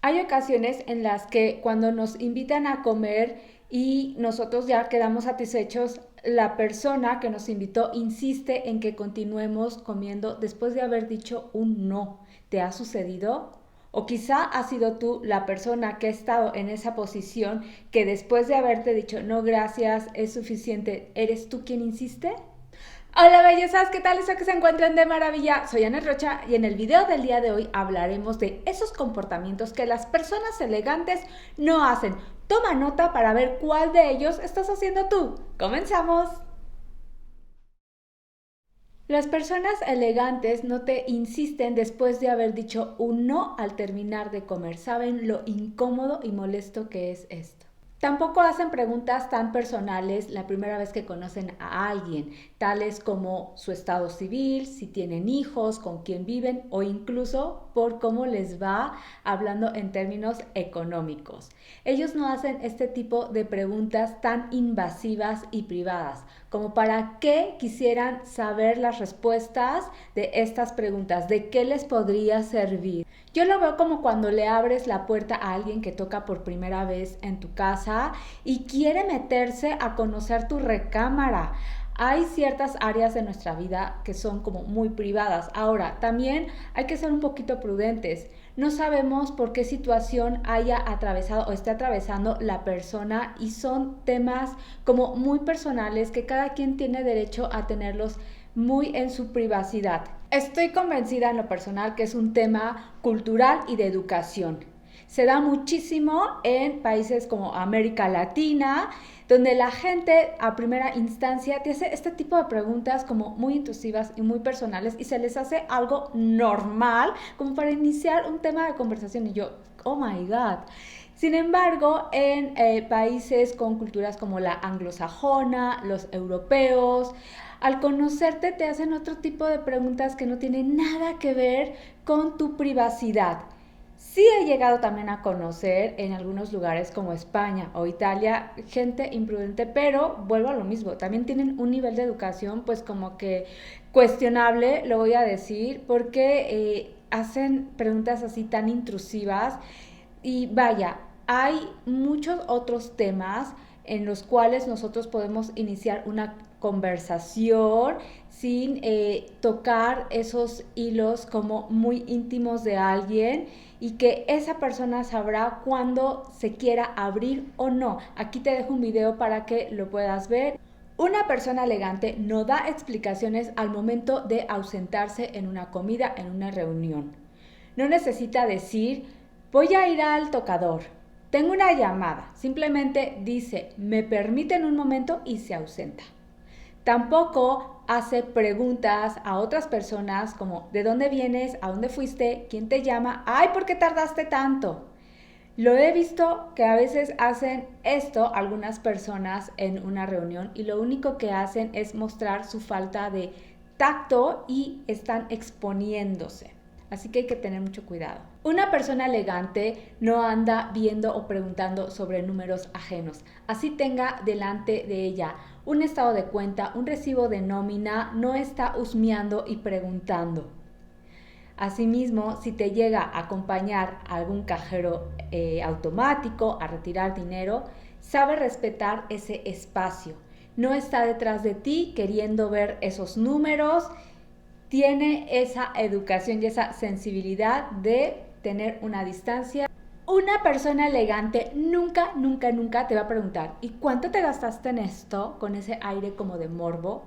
Hay ocasiones en las que cuando nos invitan a comer y nosotros ya quedamos satisfechos, la persona que nos invitó insiste en que continuemos comiendo después de haber dicho un no. ¿Te ha sucedido? O quizá has sido tú la persona que ha estado en esa posición que después de haberte dicho no gracias, es suficiente, ¿eres tú quien insiste? Hola bellezas, ¿qué tal? Espero que se encuentren de maravilla. Soy Ana Rocha y en el video del día de hoy hablaremos de esos comportamientos que las personas elegantes no hacen. Toma nota para ver cuál de ellos estás haciendo tú. ¡Comenzamos! Las personas elegantes no te insisten después de haber dicho un no al terminar de comer. Saben lo incómodo y molesto que es esto. Tampoco hacen preguntas tan personales la primera vez que conocen a alguien, tales como su estado civil, si tienen hijos, con quién viven o incluso por cómo les va hablando en términos económicos. Ellos no hacen este tipo de preguntas tan invasivas y privadas, como para qué quisieran saber las respuestas de estas preguntas, de qué les podría servir. Yo lo veo como cuando le abres la puerta a alguien que toca por primera vez en tu casa y quiere meterse a conocer tu recámara. Hay ciertas áreas de nuestra vida que son como muy privadas. Ahora, también hay que ser un poquito prudentes. No sabemos por qué situación haya atravesado o esté atravesando la persona y son temas como muy personales que cada quien tiene derecho a tenerlos muy en su privacidad. Estoy convencida en lo personal que es un tema cultural y de educación. Se da muchísimo en países como América Latina, donde la gente a primera instancia te hace este tipo de preguntas como muy intrusivas y muy personales y se les hace algo normal como para iniciar un tema de conversación y yo, oh my god. Sin embargo, en países con culturas como la anglosajona, los europeos, al conocerte te hacen otro tipo de preguntas que no tienen nada que ver con tu privacidad. Sí he llegado también a conocer en algunos lugares como España o Italia gente imprudente, pero vuelvo a lo mismo, también tienen un nivel de educación pues como que cuestionable, lo voy a decir, porque hacen preguntas así tan intrusivas y vaya, hay muchos otros temas en los cuales nosotros podemos iniciar una conversación sin tocar esos hilos como muy íntimos de alguien y que esa persona sabrá cuándo se quiera abrir o no. Aquí te dejo un video para que lo puedas ver. Una persona elegante no da explicaciones al momento de ausentarse en una comida, en una reunión. No necesita decir, voy a ir al tocador, tengo una llamada. Simplemente dice, me permiten un momento y se ausenta. Tampoco hace preguntas a otras personas como ¿de dónde vienes? ¿A dónde fuiste? ¿Quién te llama? ¡Ay, por qué tardaste tanto! Lo he visto que a veces hacen esto algunas personas en una reunión y lo único que hacen es mostrar su falta de tacto y están exponiéndose. Así que hay que tener mucho cuidado. Una persona elegante no anda viendo o preguntando sobre números ajenos. Así tenga delante de ella un estado de cuenta, un recibo de nómina, no está husmeando y preguntando. Asimismo, si te llega a acompañar a algún cajero automático a retirar dinero, sabe respetar ese espacio. No está detrás de ti queriendo ver esos números. Tiene esa educación y esa sensibilidad de tener una distancia. Una persona elegante nunca, nunca, nunca te va a preguntar ¿y cuánto te gastaste en esto? Con ese aire como de morbo.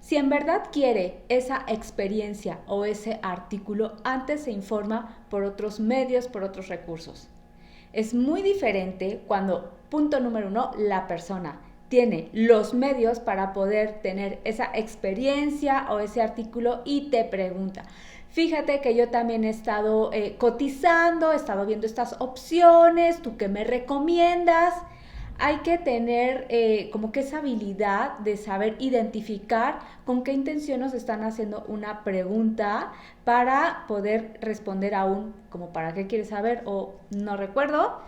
Si en verdad quiere esa experiencia o ese artículo, antes se informa por otros medios, por otros recursos. Es muy diferente cuando, punto número uno, la persona tiene los medios para poder tener esa experiencia o ese artículo y te pregunta. Fíjate que yo también he estado cotizando, he estado viendo estas opciones, ¿tú qué me recomiendas? Hay que tener como que esa habilidad de saber identificar con qué intención nos están haciendo una pregunta para poder responder aún como para qué quieres saber o no recuerdo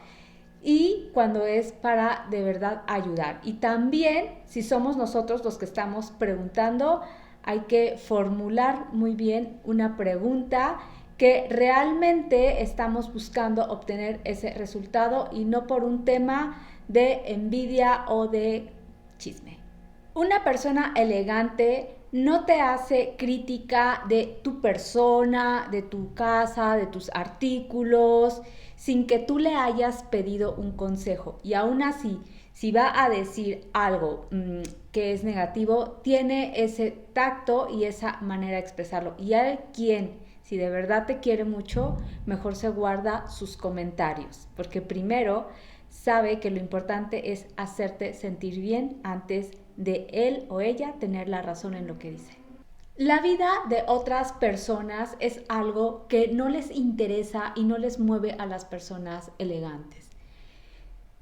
y cuando es para de verdad ayudar. Y también si somos nosotros los que estamos preguntando, hay que formular muy bien una pregunta que realmente estamos buscando obtener ese resultado y no por un tema de envidia o de chisme. Una persona elegante no te hace crítica de tu persona, de tu casa, de tus artículos, sin que tú le hayas pedido un consejo. Y aún así, si va a decir algo que es negativo, tiene ese tacto y esa manera de expresarlo. Y hay quien, si de verdad te quiere mucho, mejor se guarda sus comentarios, porque primero sabe que lo importante es hacerte sentir bien antes de él o ella tener la razón en lo que dice. La vida de otras personas es algo que no les interesa y no les mueve a las personas elegantes.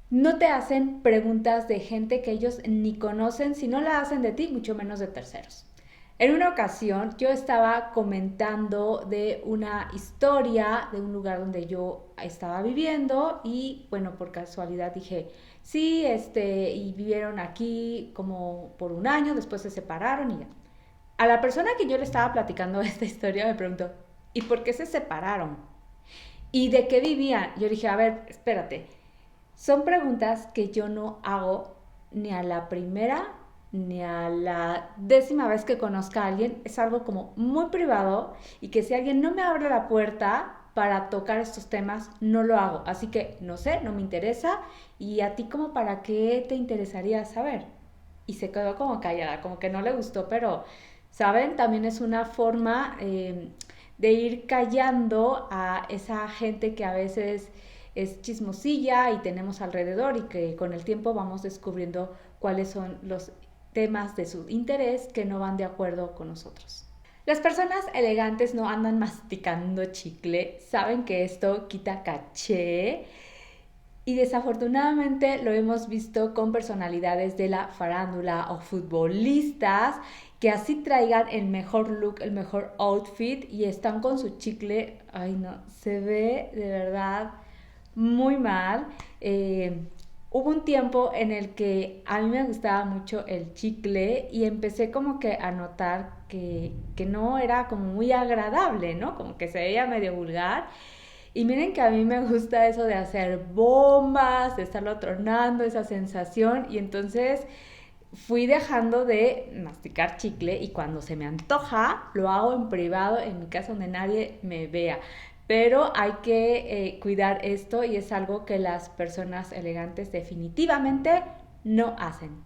No te hacen preguntas de gente que ellos ni conocen, si no la hacen de ti, mucho menos de terceros. En una ocasión yo estaba comentando de una historia de un lugar donde yo estaba viviendo y bueno, por casualidad dije, sí, y vivieron aquí como por un año, después se separaron y ya. A la persona que yo le estaba platicando esta historia me preguntó, ¿y por qué se separaron? ¿Y de qué vivían? Yo dije, a ver, espérate, son preguntas que yo no hago ni a la primera ni a la 10ª vez que conozca a alguien. Es algo como muy privado y que si alguien no me abre la puerta para tocar estos temas, no lo hago. Así que no sé, no me interesa. ¿Y a ti como para qué te interesaría saber? Y se quedó como callada, como que no le gustó, pero, ¿saben? También es una forma de ir callando a esa gente que a veces es chismosilla y tenemos alrededor y que con el tiempo vamos descubriendo cuáles son los temas de su interés que no van de acuerdo con nosotros. Las personas elegantes no andan masticando chicle, saben que esto quita caché y desafortunadamente lo hemos visto con personalidades de la farándula o futbolistas que así traigan el mejor look, el mejor outfit y están con su chicle. Ay no, se ve de verdad muy mal. Hubo un tiempo en el que a mí me gustaba mucho el chicle y empecé como que a notar que no era como muy agradable, ¿no? Como que se veía medio vulgar. Y miren que a mí me gusta eso de hacer bombas, de estarlo tronando, esa sensación. Y entonces fui dejando de masticar chicle y cuando se me antoja lo hago en privado en mi casa donde nadie me vea. Pero hay que cuidar esto y es algo que las personas elegantes definitivamente no hacen.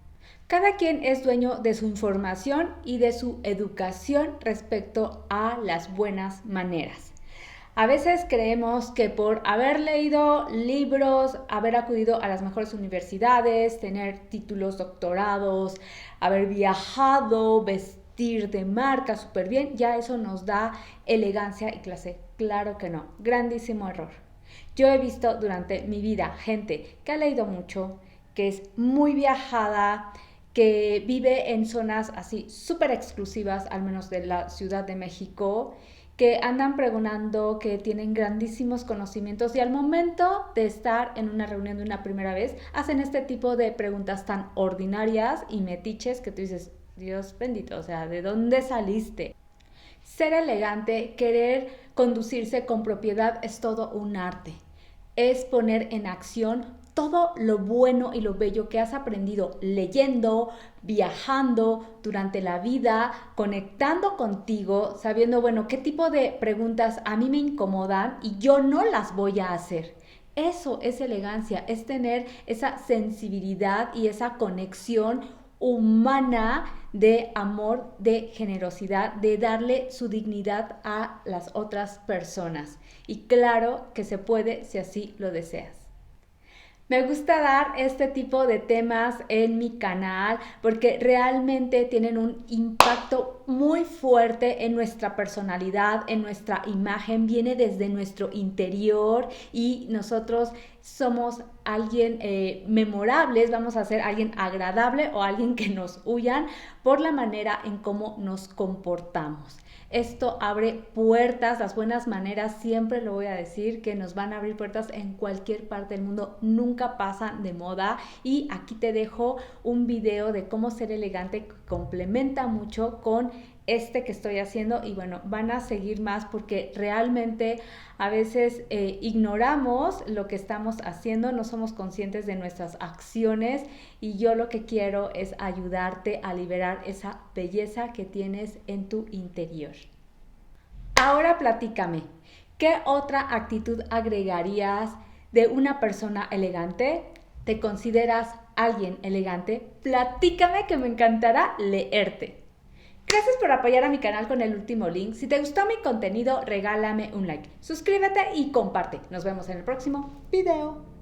Cada quien es dueño de su información y de su educación respecto a las buenas maneras. A veces creemos que por haber leído libros, haber acudido a las mejores universidades, tener títulos, doctorados, haber viajado, vestir de marca súper bien, ya eso nos da elegancia y clase. Claro que no, grandísimo error. Yo he visto durante mi vida gente que ha leído mucho, que es muy viajada, que vive en zonas así súper exclusivas, al menos de la Ciudad de México, que andan pregonando que tienen grandísimos conocimientos y al momento de estar en una reunión de una primera vez hacen este tipo de preguntas tan ordinarias y metiches que tú dices, Dios bendito, o sea, ¿de dónde saliste? Ser elegante, querer conducirse con propiedad es todo un arte. Es poner en acción todo lo bueno y lo bello que has aprendido leyendo, viajando durante la vida, conectando contigo, sabiendo, bueno, qué tipo de preguntas a mí me incomodan y yo no las voy a hacer. Eso es elegancia, es tener esa sensibilidad y esa conexión humana de amor, de generosidad, de darle su dignidad a las otras personas. Y claro que se puede si así lo deseas. Me gusta dar este tipo de temas en mi canal porque realmente tienen un impacto muy fuerte en nuestra personalidad, en nuestra imagen, viene desde nuestro interior y nosotros somos alguien memorables, vamos a ser alguien agradable o alguien que nos huyan por la manera en cómo nos comportamos. Esto abre puertas, las buenas maneras, siempre lo voy a decir, que nos van a abrir puertas en cualquier parte del mundo, nunca pasan de moda. Y aquí te dejo un video de cómo ser elegante que complementa mucho con que estoy haciendo y bueno, van a seguir más porque realmente a veces ignoramos lo que estamos haciendo, no somos conscientes de nuestras acciones y yo lo que quiero es ayudarte a liberar esa belleza que tienes en tu interior. Ahora platícame, ¿qué otra actitud agregarías de una persona elegante? ¿Te consideras alguien elegante? Platícame que me encantará leerte. Gracias por apoyar a mi canal con el último link. Si te gustó mi contenido, regálame un like. Suscríbete y comparte. Nos vemos en el próximo video.